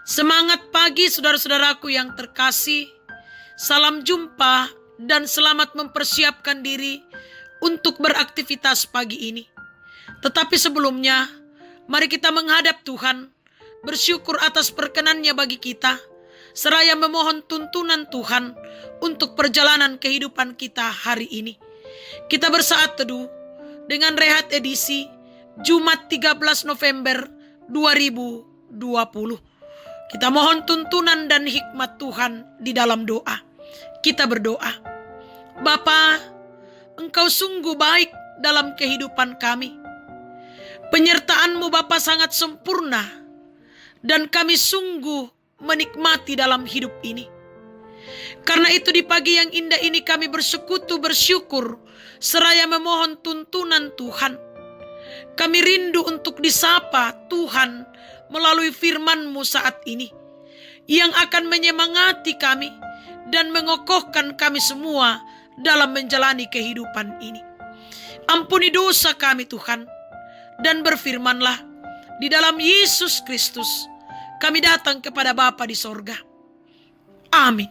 Semangat pagi saudara-saudaraku yang terkasih. Salam jumpa dan selamat mempersiapkan diri untuk beraktivitas pagi ini. Tetapi sebelumnya, mari kita menghadap Tuhan, bersyukur atas perkenannya bagi kita, seraya memohon tuntunan Tuhan untuk perjalanan kehidupan kita hari ini. Kita bersaat teduh dengan rehat edisi Jumat 13 November 2020. Kita mohon tuntunan dan hikmat Tuhan di dalam doa. Kita berdoa. Bapa, Engkau sungguh baik dalam kehidupan kami. Penyertaan-Mu Bapa sangat sempurna, dan kami sungguh menikmati dalam hidup ini. Karena itu di pagi yang indah ini kami bersekutu bersyukur, seraya memohon tuntunan Tuhan. Kami rindu untuk disapa Tuhan melalui firman-Mu saat ini, yang akan menyemangati kami dan mengokohkan kami semua dalam menjalani kehidupan ini. Ampuni dosa kami Tuhan, dan berfirmanlah, di dalam Yesus Kristus kami datang kepada Bapa di sorga. Amin.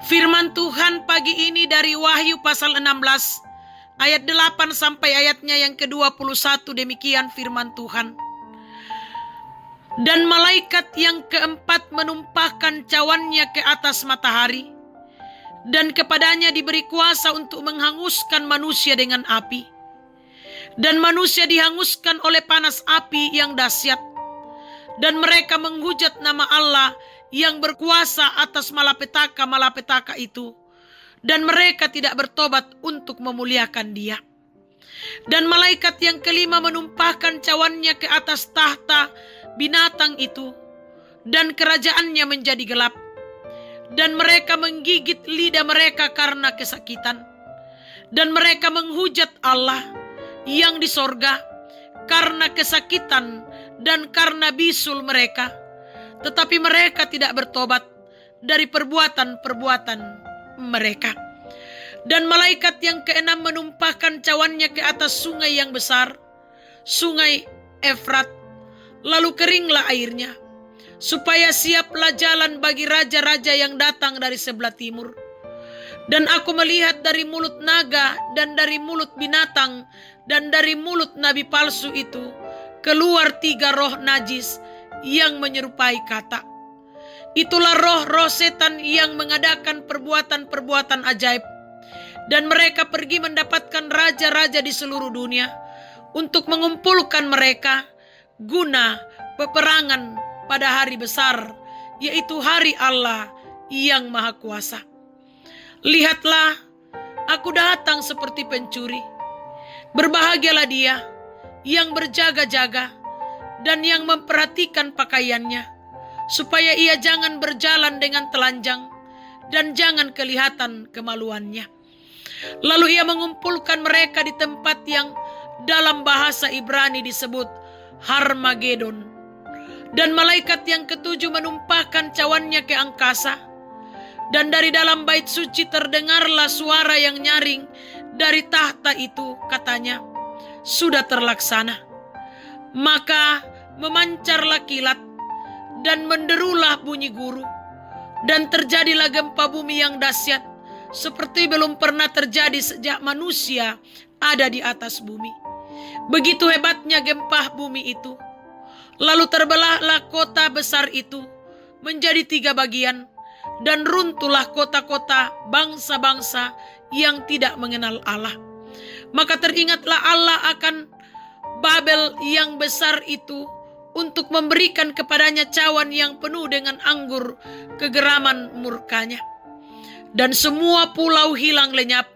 Firman Tuhan pagi ini dari Wahyu pasal 16 ayat 8 sampai ayatnya yang ke-21. Demikian firman Tuhan. Dan malaikat yang keempat menumpahkan cawannya ke atas matahari, dan kepadanya diberi kuasa untuk menghanguskan manusia dengan api. Dan manusia dihanguskan oleh panas api yang dahsyat. Dan mereka menghujat nama Allah yang berkuasa atas malapetaka-malapetaka itu. Dan mereka tidak bertobat untuk memuliakan Dia. Dan malaikat yang kelima menumpahkan cawannya ke atas tahta binatang itu, dan kerajaannya menjadi gelap. Dan mereka menggigit lidah mereka karena kesakitan. Dan mereka menghujat Allah yang di sorga karena kesakitan dan karena bisul mereka. Tetapi mereka tidak bertobat dari perbuatan-perbuatan mereka. Dan malaikat yang keenam menumpahkan cawannya ke atas sungai yang besar, sungai Efrat. Lalu keringlah airnya, supaya siaplah jalan bagi raja-raja yang datang dari sebelah timur. Dan aku melihat dari mulut naga dan dari mulut binatang dan dari mulut nabi palsu itu keluar 3 roh najis yang menyerupai kata. Itulah roh-roh setan yang mengadakan perbuatan-perbuatan ajaib. Dan mereka pergi mendapatkan raja-raja di seluruh dunia untuk mengumpulkan mereka guna peperangan pada hari besar, yaitu hari Allah yang Maha Kuasa. Lihatlah, aku datang seperti pencuri. Berbahagialah dia yang berjaga-jaga dan yang memperhatikan pakaiannya, supaya ia jangan berjalan dengan telanjang dan jangan kelihatan kemaluannya. Lalu ia mengumpulkan mereka di tempat yang dalam bahasa Ibrani disebut Harmagedon. Dan malaikat yang ketujuh menumpahkan cawannya ke angkasa. Dan dari dalam bait suci terdengarlah suara yang nyaring dari tahta itu, katanya, sudah terlaksana. Maka memancarlah kilat dan menderulah bunyi guru. Dan terjadilah gempa bumi yang dahsyat, seperti belum pernah terjadi sejak manusia ada di atas bumi. Begitu hebatnya gempa bumi itu. Lalu terbelahlah kota besar itu menjadi 3 bagian, dan runtuhlah kota-kota bangsa-bangsa yang tidak mengenal Allah. Maka teringatlah Allah akan Babel yang besar itu, untuk memberikan kepadanya cawan yang penuh dengan anggur kegeraman murkanya. Dan semua pulau hilang lenyap,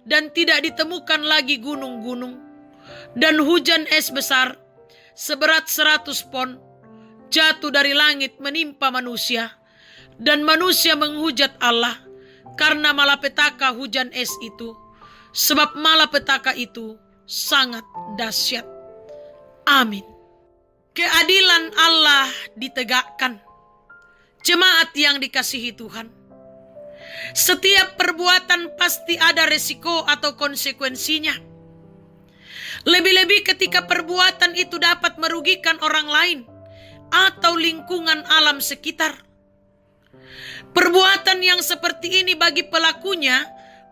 dan tidak ditemukan lagi gunung-gunung. Dan hujan es besar seberat 100 pon jatuh dari langit menimpa manusia. Dan manusia menghujat Allah karena malapetaka hujan es itu, sebab malapetaka itu sangat dahsyat. Amin. Keadilan Allah ditegakkan. Jemaat yang dikasihi Tuhan, setiap perbuatan pasti ada resiko atau konsekuensinya. Lebih-lebih ketika perbuatan itu dapat merugikan orang lain atau lingkungan alam sekitar. Perbuatan yang seperti ini bagi pelakunya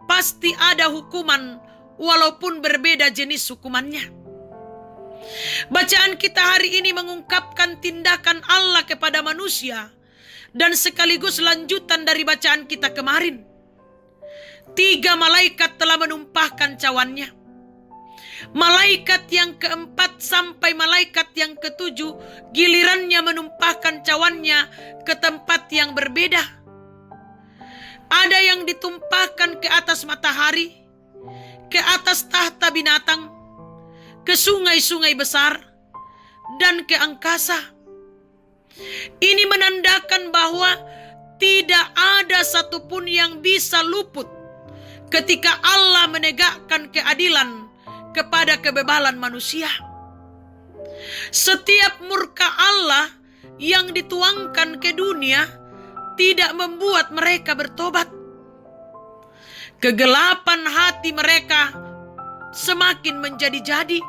pasti ada hukuman walaupun berbeda jenis hukumannya. Bacaan kita hari ini mengungkapkan tindakan Allah kepada manusia dan sekaligus lanjutan dari bacaan kita kemarin. 3 malaikat telah menumpahkan cawannya. Malaikat yang keempat sampai malaikat yang ketujuh gilirannya menumpahkan cawannya ke tempat yang berbeda. Ada yang ditumpahkan ke atas matahari, ke atas tahta binatang, ke sungai-sungai besar, dan ke angkasa. Ini menandakan bahwa tidak ada satupun yang bisa luput ketika Allah menegakkan keadilan kepada kebebalan manusia. Setiap murka Allah yang dituangkan ke dunia tidak membuat mereka bertobat. Kegelapan hati mereka semakin menjadi-jadi.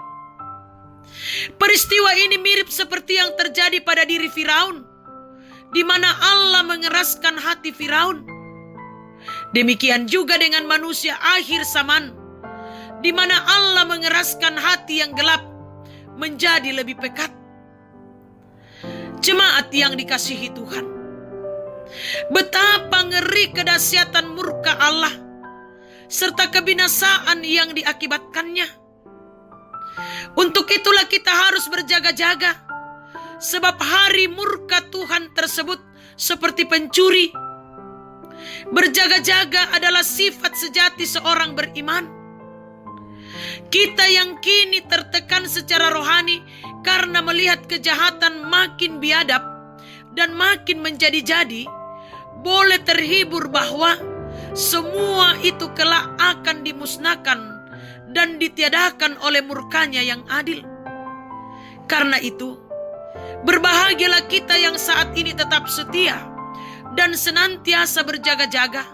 Peristiwa ini mirip seperti yang terjadi pada diri Firaun, di mana Allah mengeraskan hati Firaun. Demikian juga dengan manusia akhir zaman, di mana Allah mengeraskan hati yang gelap menjadi lebih pekat. Jemaat yang dikasihi Tuhan, betapa ngeri kedahsyatan murka Allah serta kebinasaan yang diakibatkannya. Untuk itulah kita harus berjaga-jaga, sebab hari murka Tuhan tersebut seperti pencuri. Berjaga-jaga adalah sifat sejati seorang beriman. Kita yang kini tertekan secara rohani karena melihat kejahatan makin biadab dan makin menjadi-jadi, boleh terhibur bahwa semua itu kelak akan dimusnahkan dan ditiadakan oleh murkanya yang adil. Karena itu, berbahagialah kita yang saat ini tetap setia dan senantiasa berjaga-jaga,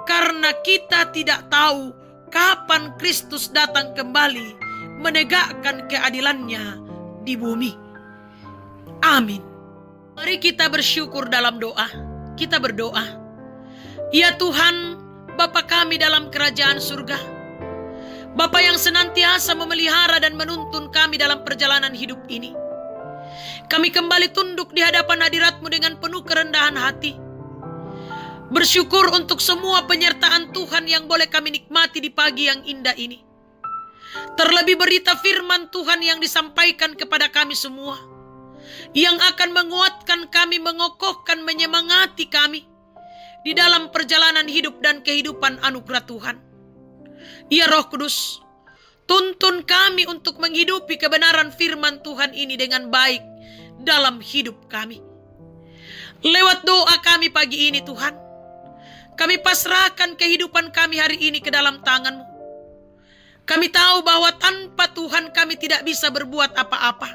karena kita tidak tahu kapan Kristus datang kembali menegakkan keadilannya di bumi. Amin. Mari kita bersyukur dalam doa. Kita berdoa. Ya Tuhan, Bapa kami dalam kerajaan surga, Bapa yang senantiasa memelihara dan menuntun kami dalam perjalanan hidup ini, kami kembali tunduk di hadapan hadirat-Mu dengan penuh kerendahan hati. Bersyukur untuk semua penyertaan Tuhan yang boleh kami nikmati di pagi yang indah ini. Terlebih berita firman Tuhan yang disampaikan kepada kami semua, yang akan menguatkan kami, mengokohkan, menyemangati kami di dalam perjalanan hidup dan kehidupan anugerah Tuhan. Ya Roh Kudus, tuntun kami untuk menghidupi kebenaran firman Tuhan ini dengan baik dalam hidup kami. Lewat doa kami pagi ini Tuhan, kami pasrahkan kehidupan kami hari ini ke dalam tangan-Mu. Kami tahu bahwa tanpa Tuhan kami tidak bisa berbuat apa-apa.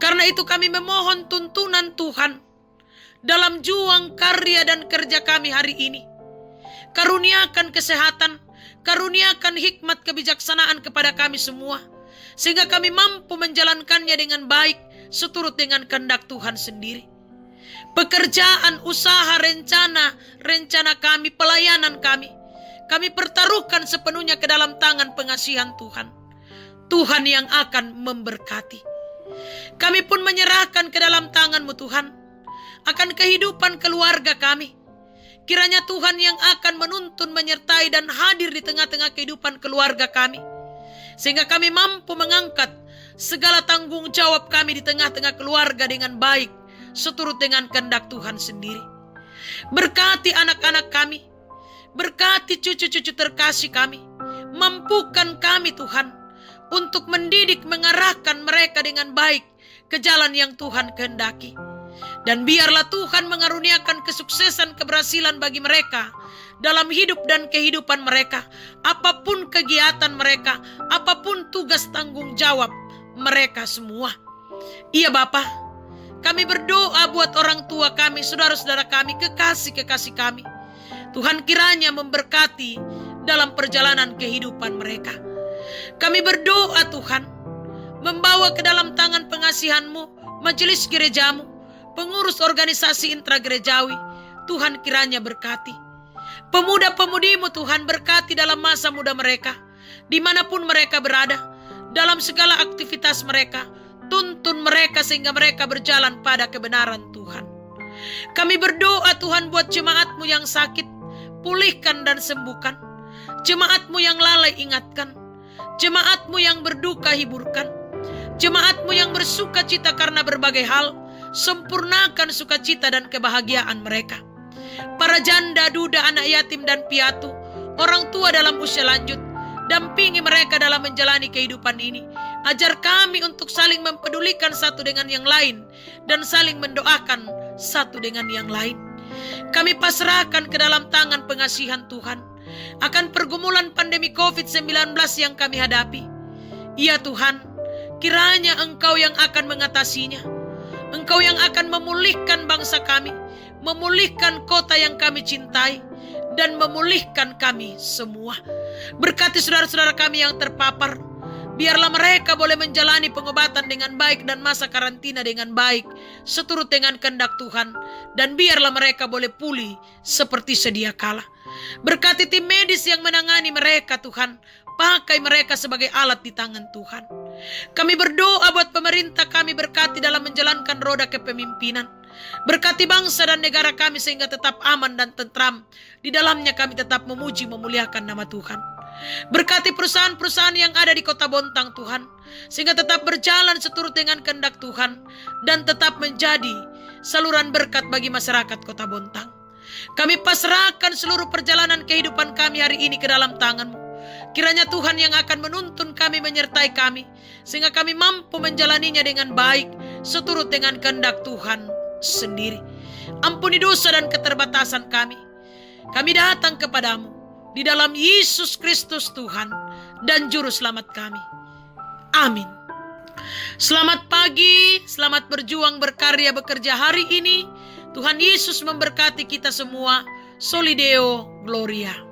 Karena itu kami memohon tuntunan Tuhan dalam juang karya dan kerja kami hari ini. Karuniakan kesehatan, karuniakan hikmat kebijaksanaan kepada kami semua, sehingga kami mampu menjalankannya dengan baik seturut dengan kehendak Tuhan sendiri. Pekerjaan, usaha, rencana kami, pelayanan kami pertaruhkan sepenuhnya ke dalam tangan pengasihan Tuhan. Tuhan yang akan memberkati. Kami pun menyerahkan ke dalam tangan-Mu Tuhan akan kehidupan keluarga kami. Kiranya Tuhan yang akan menuntun, menyertai dan hadir di tengah-tengah kehidupan keluarga kami, sehingga kami mampu mengangkat segala tanggung jawab kami di tengah-tengah keluarga dengan baik seturut dengan kehendak Tuhan sendiri. Berkati anak-anak kami, berkati cucu-cucu terkasih kami. Mampukan kami Tuhan untuk mendidik, mengarahkan mereka dengan baik ke jalan yang Tuhan kehendaki. Dan biarlah Tuhan mengaruniakan kesuksesan, keberhasilan bagi mereka dalam hidup dan kehidupan mereka. Apapun kegiatan mereka, apapun tugas tanggung jawab mereka semua. Iya Bapa, kami berdoa buat orang tua kami, saudara-saudara kami, kekasih-kekasih kami. Tuhan kiranya memberkati dalam perjalanan kehidupan mereka. Kami berdoa Tuhan, membawa ke dalam tangan pengasihan-Mu majelis gerejamu, pengurus organisasi intragerejawi. Tuhan kiranya berkati. Pemuda-pemudimu Tuhan, berkati dalam masa muda mereka, dimanapun mereka berada, dalam segala aktivitas mereka. Tuntun mereka sehingga mereka berjalan pada kebenaran Tuhan. Kami berdoa Tuhan buat jemaat-Mu yang sakit, pulihkan dan sembuhkan. Jemaat-Mu yang lalai ingatkan. Jemaat-Mu yang berduka hiburkan. Jemaat-Mu yang bersuka cita karena berbagai hal, sempurnakan sukacita dan kebahagiaan mereka. Para janda, duda, anak yatim dan piatu, orang tua dalam usia lanjut, dampingi mereka dalam menjalani kehidupan ini. Ajar kami untuk saling mempedulikan satu dengan yang lain dan saling mendoakan satu dengan yang lain. Kami pasrahkan ke dalam tangan pengasihan Tuhan akan pergumulan pandemi COVID-19 yang kami hadapi. Ya Tuhan, kiranya Engkau yang akan mengatasinya. Engkau yang akan memulihkan bangsa kami, memulihkan kota yang kami cintai, dan memulihkan kami semua. Berkati saudara-saudara kami yang terpapar. Biarlah mereka boleh menjalani pengobatan dengan baik dan masa karantina dengan baik, seturut dengan kehendak Tuhan. Dan biarlah mereka boleh pulih seperti sedia kala. Berkati tim medis yang menangani mereka Tuhan. Pakai mereka sebagai alat di tangan Tuhan. Kami berdoa buat pemerintah kami, berkati dalam menjalankan roda kepemimpinan. Berkati bangsa dan negara kami sehingga tetap aman dan tentram. Di dalamnya kami tetap memuji memuliakan nama Tuhan. Berkati perusahaan-perusahaan yang ada di Kota Bontang Tuhan, sehingga tetap berjalan seturut dengan kehendak Tuhan dan tetap menjadi saluran berkat bagi masyarakat Kota Bontang. Kami pasrahkan seluruh perjalanan kehidupan kami hari ini ke dalam tangan-Mu. Kiranya Tuhan yang akan menuntun kami, menyertai kami, sehingga kami mampu menjalaninya dengan baik seturut dengan kehendak Tuhan sendiri. Ampuni dosa dan keterbatasan kami. Kami datang kepadamu di dalam Yesus Kristus Tuhan dan Juru Selamat kami. Amin. Selamat pagi, selamat berjuang, berkarya, bekerja hari ini. Tuhan Yesus memberkati kita semua. Soli Deo Gloria.